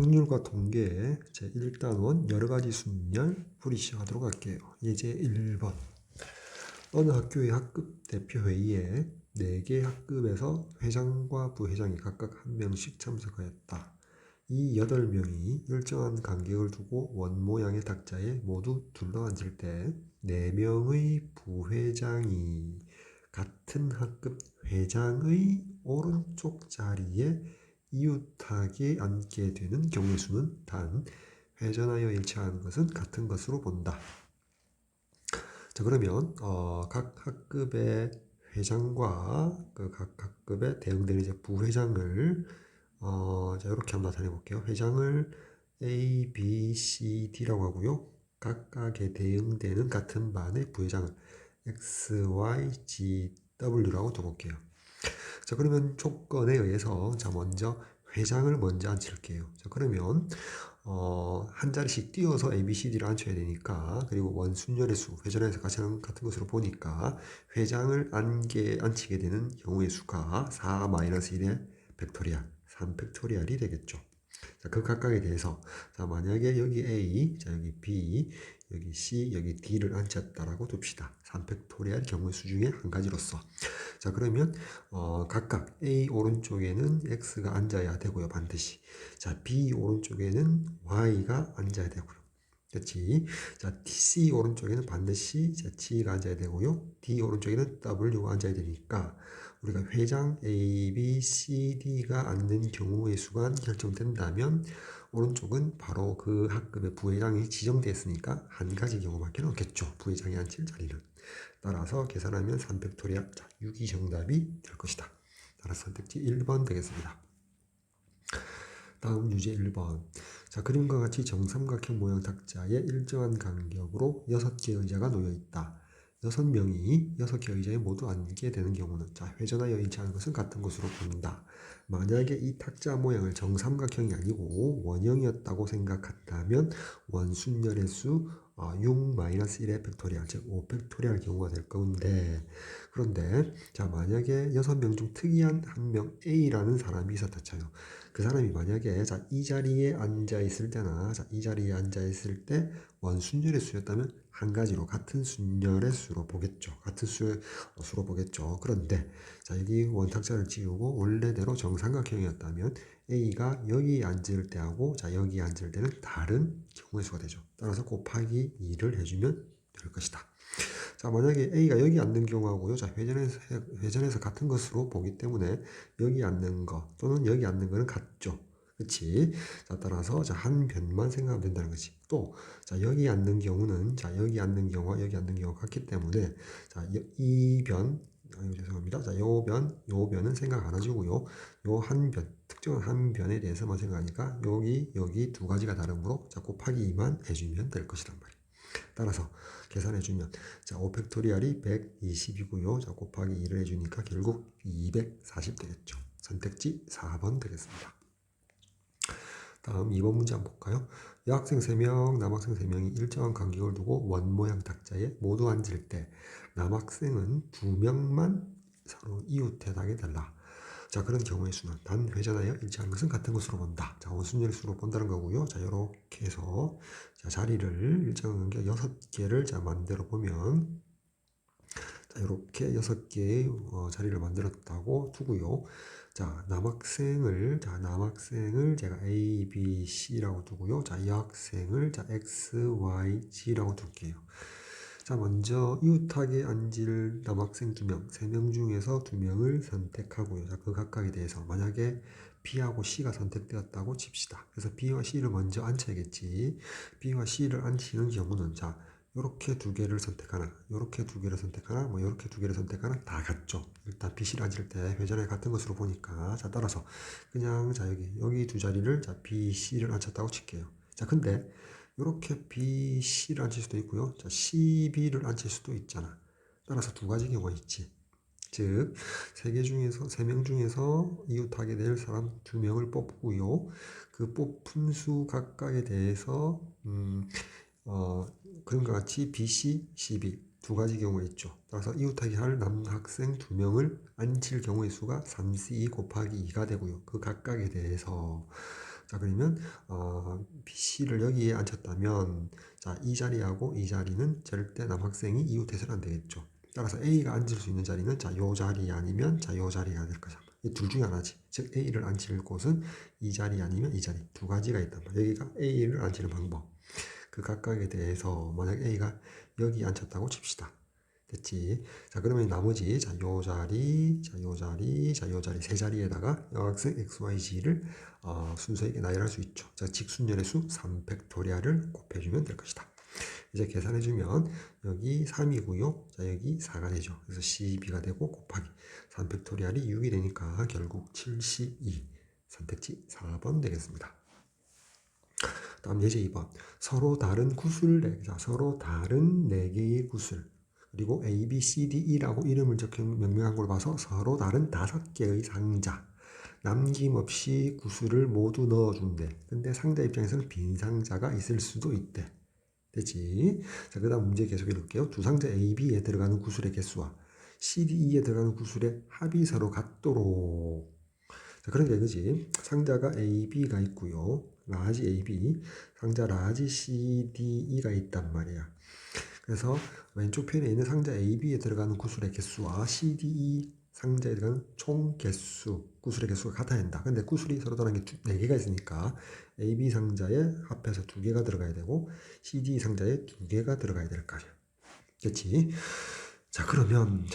확률과 통계 제1단원 여러가지 순열 풀이 시작하도록 할게요. 예제 1번. 어느 학교의 학급 대표회의에 4개 학급에서 회장과 부회장이 각각 1명씩 참석하였다. 이 8명이 일정한 간격을 두고 원모양의 탁자에 모두 둘러앉을 때 4명의 부회장이 같은 학급 회장의 오른쪽 자리에 이웃하게 앉게 되는 경우의 수는 단 회전하여 일치하는 것은 같은 것으로 본다. 자, 그러면 각 학급의 회장과 각 학급에 대응되는 이제 부회장을 자, 이렇게 한번 나타내 볼게요. 회장을 A, B, C, D라고 하고요. 각각에 대응되는 같은 반의 부회장을 X, Y, G, W라고 둬볼게요. 자, 그러면 조건에 의해서 자, 먼저 회장을 먼저 앉힐게요. 자, 그러면 한 자리씩 띄워서 A, B, C, D를 앉혀야 되니까, 그리고 원순열의 수, 회전에서 같은 것으로 보니까 회장을 앉히게 되는 경우의 수가 4-1의 팩토리얼, 3팩토리얼이 되겠죠. 자, 그 각각에 대해서 자, 만약에 여기 A, 자, 여기 B, 여기 C, 여기 D를 앉혔다라고 둡시다. 3팩토리얼 경우의 수 중에 한 가지로서. 자, 그러면 각각 A 오른쪽에는 X가 앉아야 되고요. 반드시. 자, B 오른쪽에는 Y가 앉아야 되고요. 그렇지? 자, C 오른쪽에는 반드시 G가 앉아야 되고요. D 오른쪽에는 W가 앉아야 되니까 우리가 회장 A, B, C, D가 앉는 경우의 수가 결정된다면 오른쪽은 바로 그 학급의 부회장이 지정됐으니까 한 가지 경우밖에 없겠죠. 부회장이 앉힐 자리는. 따라서 계산하면 3팩토리얼, 자, 6이 정답이 될 것이다. 따라서 선택지 1번 되겠습니다. 다음 유제 1번. 자, 그림과 같이 정삼각형 모양 탁자에 일정한 간격으로 6개의 의자가 놓여 있다. 6명이 6개 의자에 모두 앉게 되는 경우는 자, 회전하여 일치하는 것은 같은 것으로 본다. 만약에 이 탁자 모양을 정삼각형이 아니고 원형이었다고 생각한다면 원순열의 수 6-1의 팩토리얼, 즉 5팩토리얼 경우가 될 건데, 그런데 자, 만약에 6명 중 특이한 한 명 A라는 사람이 있었다 쳐요. 그 사람이 만약에 자, 이 자리에 앉아 있을 때나 자, 이 자리에 앉아 있을 때 원순열의 수였다면 한 가지로 같은 순열의 수로 보겠죠. 같은 수로 보겠죠. 그런데 자, 여기 원탁자를 지우고 원래대로 정삼각형이었다면 A가 여기 앉을 때하고 자, 여기 앉을 때는 다른 경우의 수가 되죠. 따라서 곱하기 2를 해주면 될 것이다. 자, 만약에 A가 여기 앉는 경우하고요. 자, 회전에서 같은 것으로 보기 때문에 여기 앉는 거 또는 여기 앉는 거는 같죠. 그치? 자, 따라서 자, 한 변만 생각하면 된다는 거지. 또, 자, 여기 앉는 경우는 자, 여기 앉는 경우와 여기 앉는 경우가 같기 때문에 자, 이 변, 죄송합니다. 자, 요 변은 생각 안 해주고요. 요 한 변, 특정한 한 변에 대해서만 생각하니까 여기 두 가지가 다르므로 자, 곱하기 2만 해주면 될 것이란 말이에요. 따라서 계산해주면 자, 5팩토리얼이 120이고요. 자, 곱하기 2를 해주니까 결국 240 되겠죠. 선택지 4번 되겠습니다. 다음 2번 문제 한번 볼까요? 여학생 3명, 남학생 3명이 일정한 간격을 두고 원모양 탁자에 모두 앉을 때 남학생은 2명만 서로 이웃해당해 달라. 자, 그런 경우의 수는 단 회전하여 일치하는 것은 같은 것으로 본다. 자, 원순열 수로 본다는 거고요. 자, 이렇게 해서 자, 자리를 일정한 간격 6개를 자, 만들어 보면 자, 이렇게 6개의 자리를 만들었다고 두고요. 자, 남학생을 제가 A, B, C라고 두고요. 자, 여학생을 자, X, Y, G라고 둘게요. 자, 먼저 이웃하게 앉을 남학생 2명, 3명 중에서 2명을 선택하고요. 자, 그 각각에 대해서 만약에 B하고 C가 선택되었다고 칩시다. 그래서 B와 C를 먼저 앉혀야겠지. B와 C를 앉히는 경우는 자, 요렇게 2개를 선택하나, 요렇게 2개를 선택하나, 뭐 요렇게 2개를 선택하나 다 같죠. 일단 B, C를 앉힐 때 회전에 같은 것으로 보니까 자, 따라서 그냥 자, 여기 두 자리를 자, B, C를 앉혔다고 칠게요. 자, 근데 이렇게 B, C를 앉힐 수도 있고요. 자, C, B를 앉힐 수도 있잖아. 따라서 두 가지 경우가 있지. 즉, 3명 중에서 이웃하게 될 사람 2명을 뽑고요. 그 뽑은 수 각각에 대해서, 그림과 같이 B, C, C, B 두 가지 경우가 있죠. 따라서 이웃하게 할 남학생 2명을 앉힐 경우의 수가 3C 곱하기 2가 되고요. 그 각각에 대해서 자, 그러면 BC를 여기에 앉혔다면 자, 이 자리하고 이 자리는 절대 남학생이 이웃해서는 안 되겠죠. 따라서 A가 앉을 수 있는 자리는 자, 요 자리 아니면 자, 요 자리가 될 거죠. 이 둘 중에 하나지. 즉 A를 앉힐 곳은 이 자리 아니면 이 자리 두 가지가 있단 말이에요. 여기가 A를 앉히는 방법. 그 각각에 대해서 만약 A가 여기 앉혔다고 칩시다. 됐지? 자, 그러면 나머지 자, 요 자리, 자, 요 자리, 자, 요 자리 세 자리에다가 여학생 XYZ를 순서에게 나열할 수 있죠. 자, 직순열의 수 3팩토리알을 곱해주면 될 것이다. 이제 계산해주면 여기 3이고요. 자, 여기 4가 되죠. 그래서 12가 되고 곱하기 3팩토리알이 6이 되니까 결국 72. 선택지 4번 되겠습니다. 다음 예제 2번. 서로 다른 구술 4개. 서로 다른 4개의 구술. 그리고 A, B, C, D, E라고 이름을 적힌 명명한 걸 봐서 서로 다른 5개의 상자. 남김없이 구슬을 모두 넣어준대. 근데 상자 입장에서는 빈 상자가 있을 수도 있대. 되지? 자, 그 다음 문제 계속 읽을게요. 두 상자 A, B에 들어가는 구슬의 개수와 C, D, E에 들어가는 구슬의 합이 서로 같도록. 자, 그러니까 이거지. 상자가 A, B가 있고요. 라지 A, B. 상자 라지 C, D, E가 있단 말이야. 그래서 왼쪽 편에 있는 상자 A, B에 들어가는 구슬의 개수와 C, D, E 상자에 들어가는 총 개수, 구슬의 개수가 같아야 한다. 근데 구슬이 서로 다른 게 4개가 있으니까 A, B 상자에 합해서 2개가 들어가야 되고 C, D 상자에 2개가 들어가야 될 거 아니야. 그렇지? 자, 그러면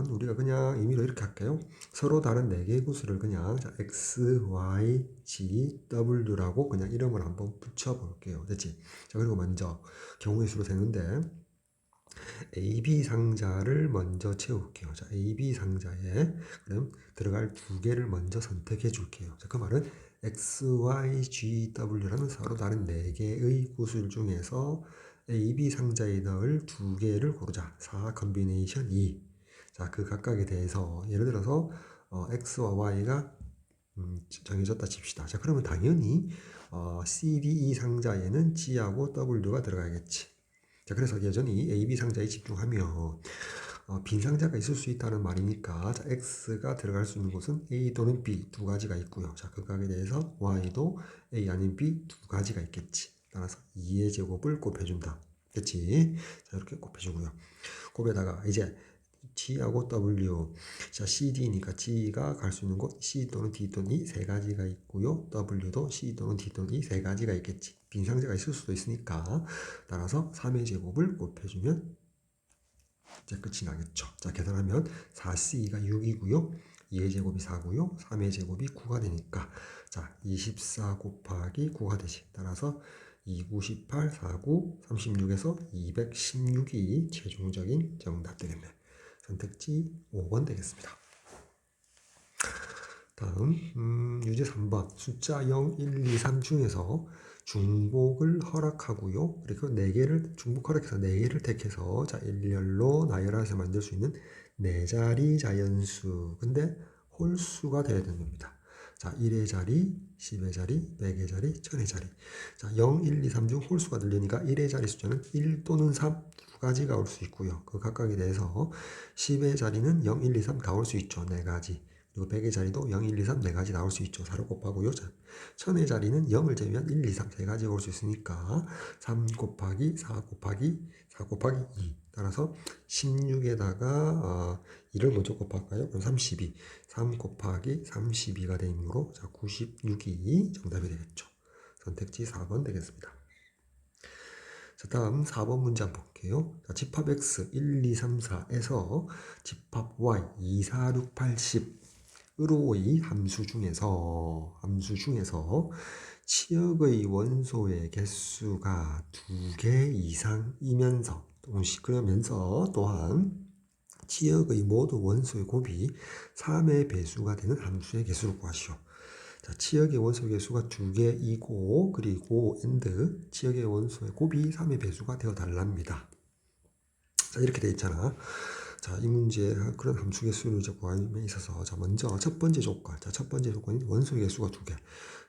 우리가 그냥 임의로 이렇게 할까요? 서로 다른 4개의 구슬을 그냥 자, X, Y, G, W라고 그냥 이름을 한번 붙여볼게요. 됐지? 자, 그리고 먼저 경우의 수로 되는데 AB 상자를 먼저 채울게요. 자, AB 상자에 그럼 들어갈 2개를 먼저 선택해 줄게요. 자, 그 말은 X, Y, G, W라는 서로 다른 4개의 구슬 중에서 AB 상자에 넣을 2개를 고르자. 4 컨비네이션 2. 자, 그 각각에 대해서 예를 들어서 X와 Y가 정해졌다 칩시다. 자, 그러면 당연히 C, D, E 상자에는 G하고 W가 들어가야겠지. 자, 그래서 여전히 A, B 상자에 집중하면 빈 상자가 있을 수 있다는 말이니까 자, X가 들어갈 수 있는 곳은 A 또는 B 두 가지가 있고요. 자, 극각에 대해서 Y도 A 아닌 B 두 가지가 있겠지. 따라서 2의 제곱을 곱해준다. 그치? 자, 이렇게 곱해주고요. 곱에다가 이제 G하고 W, 자, CD니까 G가 갈 수 있는 곳 C 또는 D 또는 E 세 가지가 있고요. W도 C 또는 D 또는 E 세 가지가 있겠지. 빈 상자가 있을 수도 있으니까 따라서 3의 제곱을 곱해주면 이제 끝이 나겠죠. 자, 계산하면 4C가 6이고요. 2의 제곱이 4고요. 3의 제곱이 9가 되니까 자, 24 곱하기 9가 되지. 따라서 2, 9, 18, 4, 9, 36에서 216이 최종적인 정답 되겠네. 선택지 5번 되겠습니다. 다음 유제 3번 숫자 0, 1, 2, 3 중에서 중복을 허락하고요. 그리고 4개를 중복 허락해서 4개를 택해서 자, 일렬로 나열해서 만들 수 있는 4자리 자연수. 근데 홀수가 되어야 되는 겁니다. 자, 1의 자리, 10의 자리, 100의 자리, 1000의 자리. 자, 0, 1, 2, 3 중 홀수가 들리니까 1의 자리 숫자는 1 또는 3 두 가지가 올 수 있고요. 그 각각에 대해서 10의 자리는 0, 1, 2, 3 다 올 수 있죠. 4가지. 그리고 100의 자리도 0, 1, 2, 3 4가지 나올 수 있죠. 4를 곱하고요. 1000의 자리는 0을 제외한 1, 2, 3 3가지가 올 수 있으니까 3 곱하기 4 곱하기 4 곱하기 2 따라서 16에다가 2를 먼저 곱할까요? 그럼 32 3 곱하기 32가 되므로 자, 96이 정답이 되겠죠. 선택지 4번 되겠습니다. 자, 다음 4번 문제 한번 볼게요. 자, 집합 X 1, 2, 3, 4에서 집합 Y 2, 4, 6, 8, 10으로의 함수 중에서 치역의 원소의 개수가 2개 이상이면서 그러면서 또한 치역의 모두 원소의 곱이 3의 배수가 되는 함수의 개수를 구하시오. 자, 치역의 원소의 개수가 2개이고 그리고 치역의 원소의 곱이 3의 배수가 되어 달랍니다. 자, 이렇게 되어 있잖아. 자, 이 문제에 그런 함수 개수를 구함에 있어서 자, 먼저 첫 번째 조건. 자, 첫 번째 조건이 원소의 개수가 2개.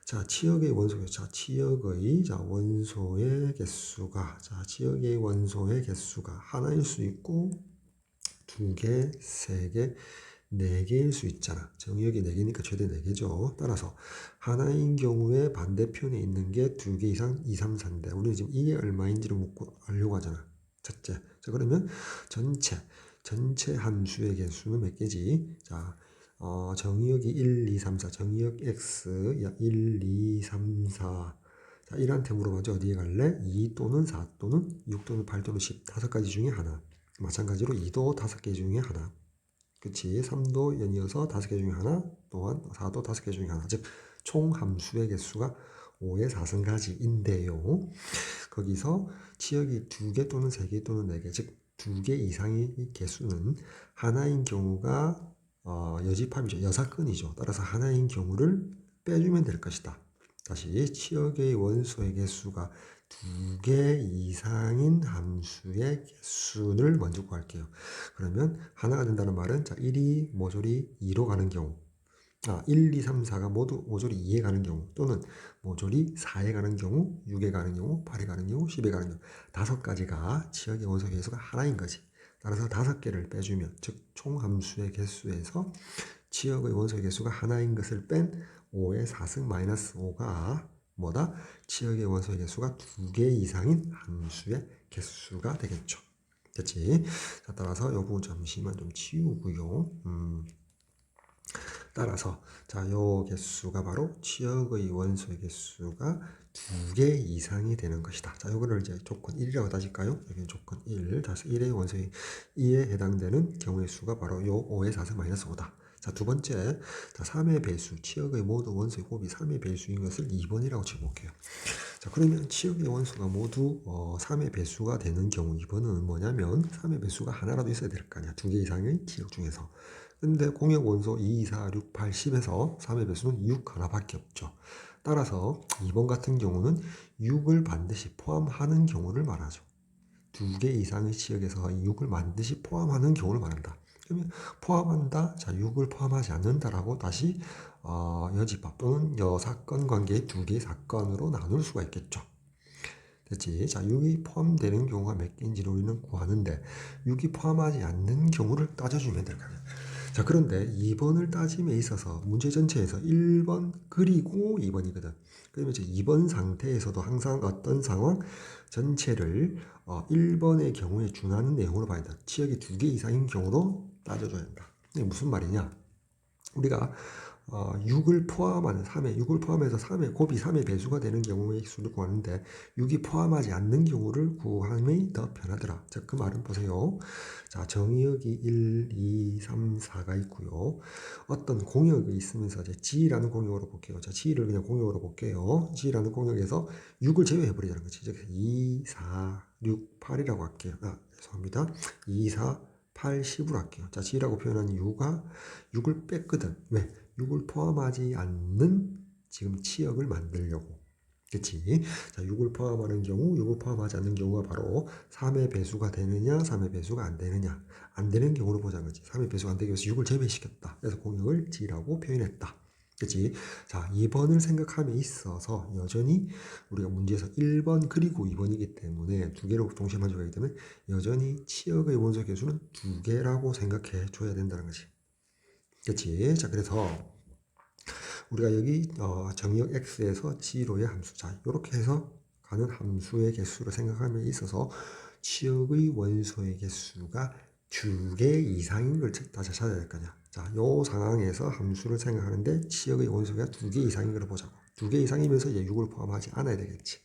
자, 치역의 원소의 원소의 개수가 치역의 원소의 개수가 하나일 수 있고 2개, 3개, 4개일 수 있잖아. 정의역이 4개니까 최대 4개죠. 따라서 하나인 경우에 반대편에 있는 게 2개 이상 2, 3, 4인데 우리는 지금 이게 얼마인지를 묻고 알려고 하잖아. 첫째. 자, 그러면 전체 함수의 개수는 몇 개지? 자, 정의역이 1, 2, 3, 4. 정의역 x 1, 2, 3, 4. 자, 1한테 물어봐죠. 어디에 갈래? 2 또는 4 또는 6 또는 8 또는 10. 5가지 중에 하나. 마찬가지로 2도 5개 중에 하나. 그치? 3도 연이어서 5개 중에 하나. 또한 4도 5개 중에 하나. 즉, 총 함수의 개수가 5의 4승가지인데요. 거기서 치역이 2개 또는 3개 또는 4개, 즉 2개 이상의 개수는 하나인 경우가 여집합이죠. 여사건이죠. 따라서 하나인 경우를 빼주면 될 것이다. 다시 치역의 원소의 개수가 2개 이상인 함수의 개수를 먼저 구할게요. 그러면 하나가 된다는 말은 자 1이 모조리 2로 가는 경우 1, 2, 3, 4가 모두 모조리 2에 가는 경우 또는 모조리 4에 가는 경우 6에 가는 경우 8에 가는 경우 10에 가는 경우 5가지가 치역의 원소 개수가 하나인 거지. 따라서 5개를 빼주면 즉 총 함수의 개수에서 치역의 원소 개수가 하나인 것을 뺀 5의 4승 마이너스 5가 뭐다? 치역의 원소 개수가 2개 이상인 함수의 개수가 되겠죠. 됐지? 자, 따라서 이 부분 잠시만 좀 치우고요. 따라서 자, 요 개수가 바로 치역의 원소의 개수가 2개 이상이 되는 것이다. 자, 요거를 이제 조건 1이라고 따질까요? 여기 조건 1. 따라서 1의 원소의 2에 해당되는 경우의 수가 바로 요 5의 4승 마이너스 5다. 자, 두 번째. 자, 3의 배수. 치역의 모두 원소의 곱이 3의 배수인 것을 2번이라고 쳐볼게요. 자, 그러면 치역의 원소가 모두 3의 배수가 되는 경우 2번은 뭐냐면 3의 배수가 하나라도 있어야 될 거 아니야. 2개 이상의 치역 중에서. 근데 공역 원소 2, 4, 6, 8, 10에서 3의 배수는 6 하나밖에 없죠. 따라서 2번 같은 경우는 6을 반드시 포함하는 경우를 말하죠. 2개 이상의 치역에서 6을 반드시 포함하는 경우를 말한다. 그러면 포함한다, 자 6을 포함하지 않는다라고 다시 여집합 또는 여사건 관계의 2개의 사건으로 나눌 수가 있겠죠. 됐지? 자 6이 포함되는 경우가 몇 개인지를 우리는 구하는데 6이 포함하지 않는 경우를 따져주면 될 거예요. 자, 그런데 2번을 따짐에 있어서 문제 전체에서 1번 그리고 2번이거든. 그러면 이제 2번 상태에서도 항상 어떤 상황 전체를 1번의 경우에 준하는 내용으로 봐야 된다. 치역이 2개 이상인 경우로 따져줘야 된다. 이게 무슨 말이냐? 우리가 6을 포함하는 3회, 6을 포함해서 3회, 곱이 3의 배수가 되는 경우의 수를 구하는데 6이 포함하지 않는 경우를 구함이 더 편하더라. 자, 그 말은 보세요. 자, 정의역이 1, 2, 3, 4가 있고요. 어떤 공역이 있으면서 이제 G라는 공역으로 볼게요. 자, G를 그냥 공역으로 볼게요. G라는 공역에서 6을 제외해버리자는 거지. 즉 2, 4, 6, 8이라고 할게요. 죄송합니다. 2, 4, 8, 10으로 할게요. 자, G라고 표현한 이유가 6을 뺐거든. 왜? 6을 포함하지 않는 지금 치역을 만들려고. 그치? 자, 6을 포함하는 경우, 6을 포함하지 않는 경우가 바로 3의 배수가 되느냐, 3의 배수가 안 되느냐. 안 되는 경우로 보자는 거지. 3의 배수가 안 되기 위해서 6을 제외시켰다. 그래서 공역을 G라고 표현했다. 그치? 자, 2번을 생각함에 있어서 여전히 우리가 문제에서 1번 그리고 2번이기 때문에 두 개로 동시에 만족하기 때문에 여전히 치역의 원소 개수는 2개라고 생각해 줘야 된다는 거지. 그치? 자, 그래서 우리가 여기 정의역 x에서 g로의 함수, 자 이렇게 해서 가는 함수의 개수를 생각함에 있어서 치역의 원소의 개수가 2개 이상인 걸 다시 찾아야 될 거냐. 자, 요 상황에서 함수를 생각하는데 치역의 원소가 2개 이상인 걸 보자고. 2개 이상이면서 이제 6을 포함하지 않아야 되겠지.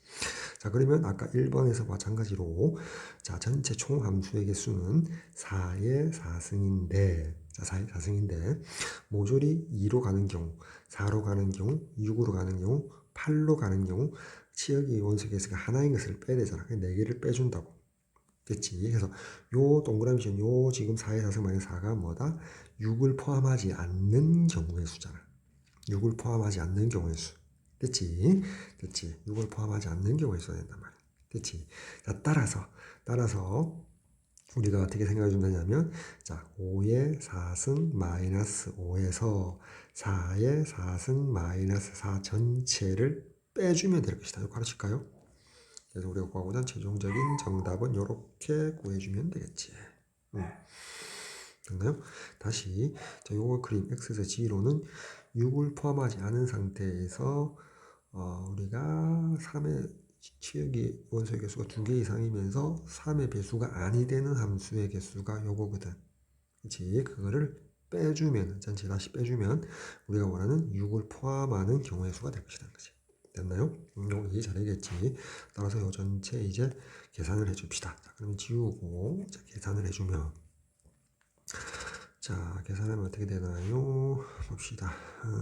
자, 그러면 아까 1번에서 마찬가지로 자, 전체 총 함수의 개수는 4의 4승인데 자, 4의 4승인데 모조리 2로 가는 경우, 4로 가는 경우, 6으로 가는 경우, 8로 가는 경우 치역의 원소 개수가 하나인 것을 빼야 되잖아. 4개를 빼준다고. 됐지? 그래서 요 동그라미 션, 요 지금 4의 4승 마이너스 4가 뭐다? 6을 포함하지 않는 경우의 수잖아. 6을 포함하지 않는 경우의 수. 됐지? 됐지? 6을 포함하지 않는 경우에 써야 된단 말이야. 됐지? 자, 따라서 우리가 어떻게 생각해 준다냐면 자, 5의 4승 마이너스 5에서 4의 4승 마이너스 4 전체를 빼주면 될 것이다. 이거 가르칠까요? 그래서 우리가 구하고자 최종적인 정답은 이렇게 구해주면 되겠지. 됐나요? 다시 자, 요거 그림 x에서 g로는 6을 포함하지 않은 상태에서 우리가 3의 치역이 원소의 개수가 2개 이상이면서 3의 배수가 아니 되는 함수의 개수가 요거거든. 그치? 그거를 빼주면, 전체 다시 빼주면 우리가 원하는 6을 포함하는 경우의 수가 될 것이라는 거지. 됐나요? 이거 이해 잘하겠지. 따라서 요 전체 이제 계산을 해줍시다. 자, 그러면 지우고 자, 계산을 해주면 자, 계산하면 어떻게 되나요? 봅시다.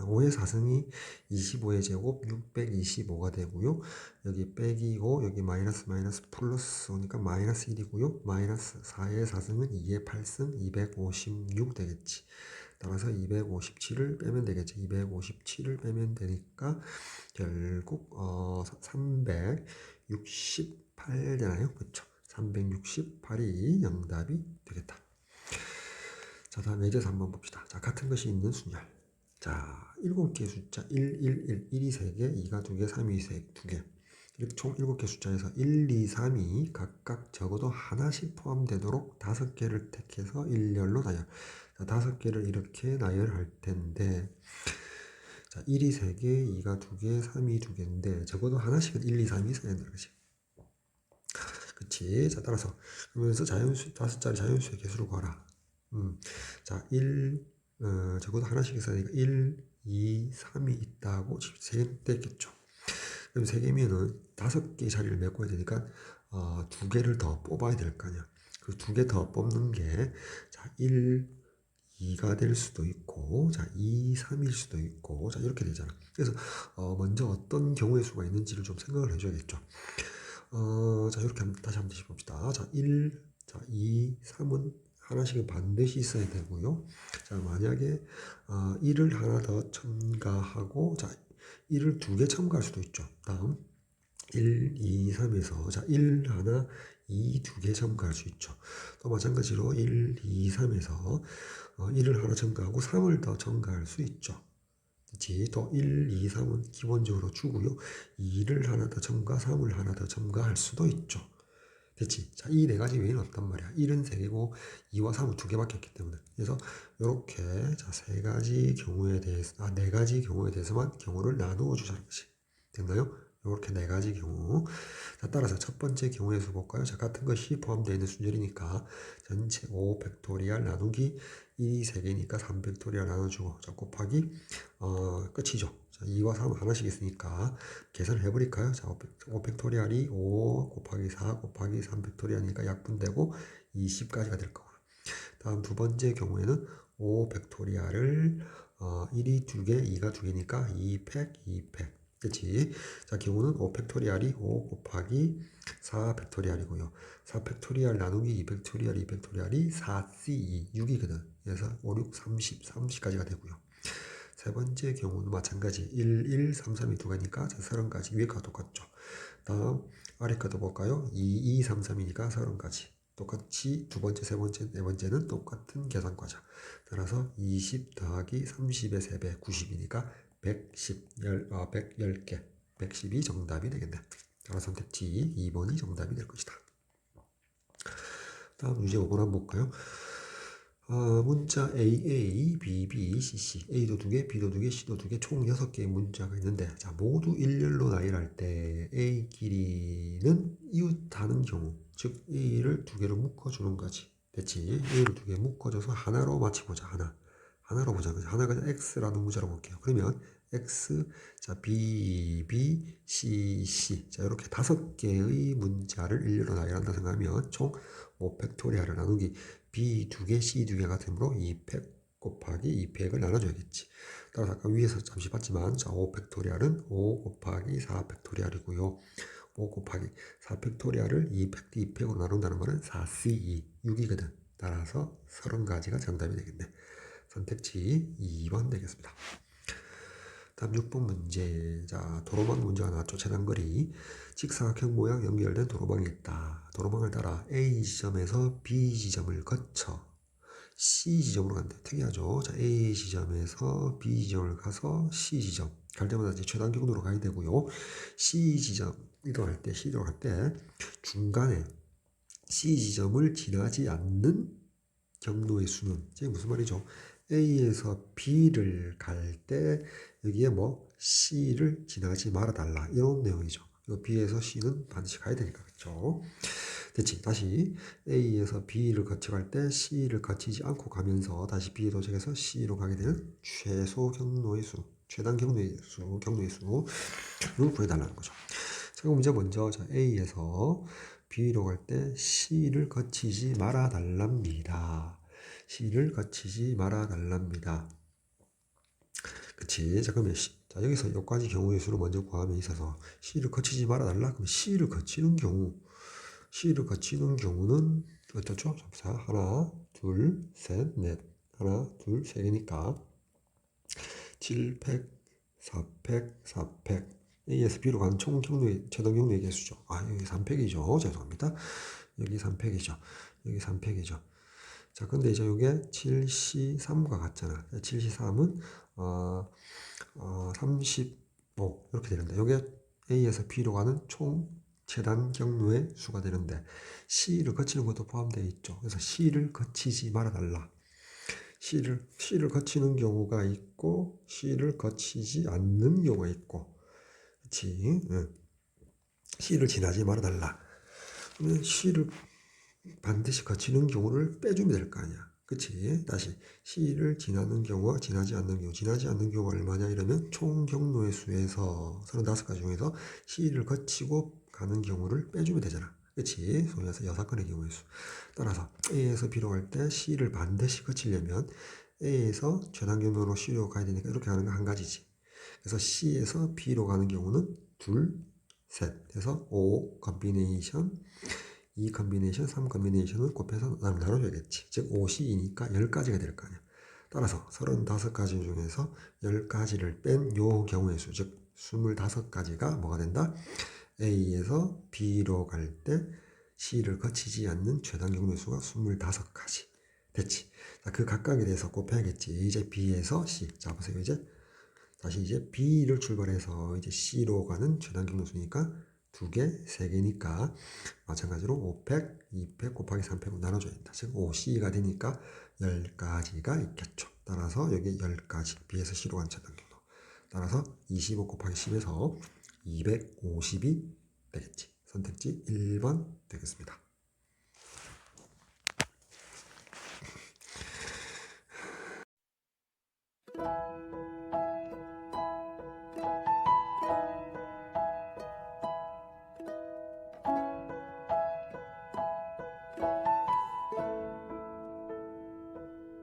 5의 4승이 25의 제곱 625가 되고요. 여기 빼기고 여기 마이너스 플러스 오니까 마이너스 1이고요. 마이너스 4의 4승은 2의 8승 256 되겠지. 따라서 257을 빼면 되겠지. 257을 빼면 되니까 결국 368 되나요? 그쵸? 368이 정답이 되겠다. 자, 다음 예제에서 한번 봅시다. 자, 같은 것이 있는 순열. 자, 7개의 숫자 1, 1, 1, 1이 3개, 2가 2개, 3이 2개. 이렇게 총 7개 숫자에서 1, 2, 3이 각각 적어도 하나씩 포함되도록 5개를 택해서 일렬로 나열. 자, 5개를 이렇게 나열할 텐데, 자, 1이 3개, 2가 2개, 3이 2개인데, 적어도 하나씩은 1, 2, 3이 있어야 된다는 거지. 그치? 자, 따라서, 그러면서 자연수, 5자리 자연수의 개수를 구하라. 자, 1, 적어도 하나씩 있으니까 1, 2, 3이 있다고 3개 됐겠죠. 그럼 3개면은 5개의 자리를 메꿔야 되니까 2개를 더 뽑아야 될 거 아니야. 그 2개 더 뽑는 게, 자, 1, 2가 될 수도 있고, 자, 2, 3일 수도 있고, 자, 이렇게 되잖아. 그래서, 먼저 어떤 경우의 수가 있는지를 좀 생각을 해줘야겠죠. 자, 이렇게 다시 한번 봅시다. 자, 1, 자, 2, 3은 하나씩은 반드시 있어야 되고요. 자, 만약에 1을 하나 더 첨가하고, 자, 1을 2개 첨가할 수도 있죠. 다음 1, 2, 3에서 자, 1 하나, 2, 2개 첨가할 수 있죠. 또 마찬가지로 1, 2, 3에서 1을 하나 첨가하고 3을 더 첨가할 수 있죠. 그치? 또 1, 2, 3은 기본적으로 주고요. 2를 하나 더 첨가, 3을 하나 더 첨가할 수도 있죠. 됐지? 자, 이 네 가지 외에는 없단 말이야. 1은 3개고 2와 3은 2개밖에 없기 때문에. 그래서 이렇게 자, 네 가지 경우에 대해서만 경우를 나누어 주자는 것이. 됐나요? 이렇게 네 가지 경우. 자, 따라서 첫 번째 경우의 수 볼까요? 자, 같은 것이 포함되어 있는 순열이니까 전체 5 팩토리얼 나누기 1이 3개니까 3 팩토리얼 나눠주고 자, 곱하기 끝이죠. 자, 2와 3 하나씩 있으니까 계산을 해버릴까요? 자, 5 팩토리얼이 5 곱하기 4 곱하기 3 팩토리얼이니까 약분되고 20까지가 될 거고. 다음 두 번째 경우에는 5 팩토리얼을 1이 2개, 2가 2개니까 2팩, 2팩. 그치? 자, 경우는 5 팩토리얼이 5 곱하기 4 팩토리얼이고요. 4 팩토리얼 나누기 2 팩토리얼, 2 팩토리얼이 4C2, 6이거든. 그래서 5, 6, 30, 30까지가 되고요. 세 번째 경우는 마찬가지 1, 1, 3, 3이 두 개니까 30까지 위에 거 똑같죠. 다음 아래 것도 볼까요? 2, 2, 3, 3이니까 30까지. 똑같이 두 번째, 세 번째, 네 번째는 똑같은 계산 과정. 따라서 20 더하기 30의 3배 90이니까 110개. 110이 정답이 되겠네. 따라서 선택지 2번이 정답이 될 것이다. 다음 문제 5번 한번 볼까요? 문자 AA, BB, CC, A도 2개, B도 2개, C도 2개, 총 6개의 문자가 있는데, 자, 모두 일렬로 나열할 때 A 길이는 이웃하는 경우, 즉 A를 2개로 묶어주는 거지. 됐지? A를 2개 묶어줘서 하나로 맞춰보자. 하나로 보자. 하나 그냥 X라는 문자로 볼게요. 그러면 X, 자, B, B, C, C. 자, 이렇게 5개의 문자를 일렬로 나열한다 생각하면 총 5팩토리얼을 나누기 B 2개, C 2개가 되므로 2팩 곱하기 2팩을 나눠줘야겠지. 따라서 아까 위에서 잠시 봤지만 자, 5팩토리얼은 5 곱하기 4팩토리얼이고요. 5 곱하기 4팩토리얼을 2팩, 2팩으로 나눈다는 말은 4C2, 6이거든. 따라서 30가지가 정답이 되겠네. 선택지 2번 되겠습니다. 다음 6번 문제. 자, 도로망 문제가 나왔죠. 재단거리. 직사각형 모양 연결된 도로망이 있다. 도로망을 따라 A 지점에서 B 지점을 거쳐 C 지점으로 간대. 특이하죠. 자, A 지점에서 B 지점을 가서 C 지점. 갈 때마다 이제 최단 경로로 가야 되고요. C 지점 이동할 때, C 이동할 때 중간에 C 지점을 지나지 않는 경로의 수는 이게 무슨 말이죠? A에서 B를 갈 때 여기에 뭐 C를 지나가지 말아달라 이런 내용이죠. B에서 C는 반드시 가야 되니까 그렇죠? 됐지? 다시 A에서 B를 거쳐갈 때 C를 거치지 않고 가면서 다시 B에 도착해서 C로 가게 되는 최소 경로의 수, 최단 경로의 수를 구해달라는 거죠. 자, 그럼 문제 먼저 A에서 B로 갈 때 C를 거치지 말아 달랍니다. C를 거치지 말아 달랍니다. 그치? 자, 그러면 자, 여기서 여기까지 경우의 수를 먼저 구함에 있어서 C를 거치지 말아 달라. 그럼 C를 거치는 경우는 어떻죠? 자, 하나, 둘, 셋, 넷. 하나, 둘, 세 개니까 7팩, 4팩, 4팩. A에서 B로 가는 총 경로의 최단 경로의 개수죠. 여기 3팩이죠. 죄송합니다. 여기 3팩이죠. 여기 3팩이죠. 자, 근데 이제 이게 7C3과 같잖아. 7C3은 35 이렇게 되는데 이게 A에서 B로 가는 총 최단 경로의 수가 되는데 C를 거치는 것도 포함되어 있죠. 그래서 C를 거치지 말아달라. C를 거치는 경우가 있고 C를 거치지 않는 경우가 있고 그치? C를 지나지 말아달라. 그러면 C를 반드시 거치는 경우를 빼주면 될 거 아니야. 그치? 다시 C를 지나는 경우와 지나지 않는 경우가 얼마냐 이러면 총 경로의 수에서 35가지 중에서 C를 거치고 가는 경우를 빼주면 되잖아. 그치? 소위 말해서 6건의 경우의 수. 따라서 A에서 B로 갈 때 C를 반드시 거치려면 A에서 최단 경로로 C로 가야 되니까 이렇게 가는 거 한 가지지. 그래서 C에서 B로 가는 경우는 둘, 셋 해서 5 컨비네이션 2 컨비네이션, 3 컨비네이션을 곱해서 나눠줘야겠지. 즉 5C이니까 10가지가 될 거 아니야. 따라서 35가지 중에서 10가지를 뺀 요 경우의 수, 즉 25가지가 뭐가 된다? A에서 B로 갈 때 C를 거치지 않는 최단 경로의 수가 25가지. 됐지? 자, 그 각각에 대해서 곱해야겠지. 이제 B에서 C. 자, 보세요. 다시 이제 B를 출발해서 이제 C로 가는 최단 경로 수니까 2개, 3개니까 마찬가지로 5팩, 2팩 곱하기 3팩으로 나눠줘야 된다. 즉 5C가 되니까 10가지가 있겠죠. 따라서 여기 10가지 B에서 C로 간 최단 경로. 따라서 25 곱하기 10에서 250이 되겠지. 선택지 1번 되겠습니다.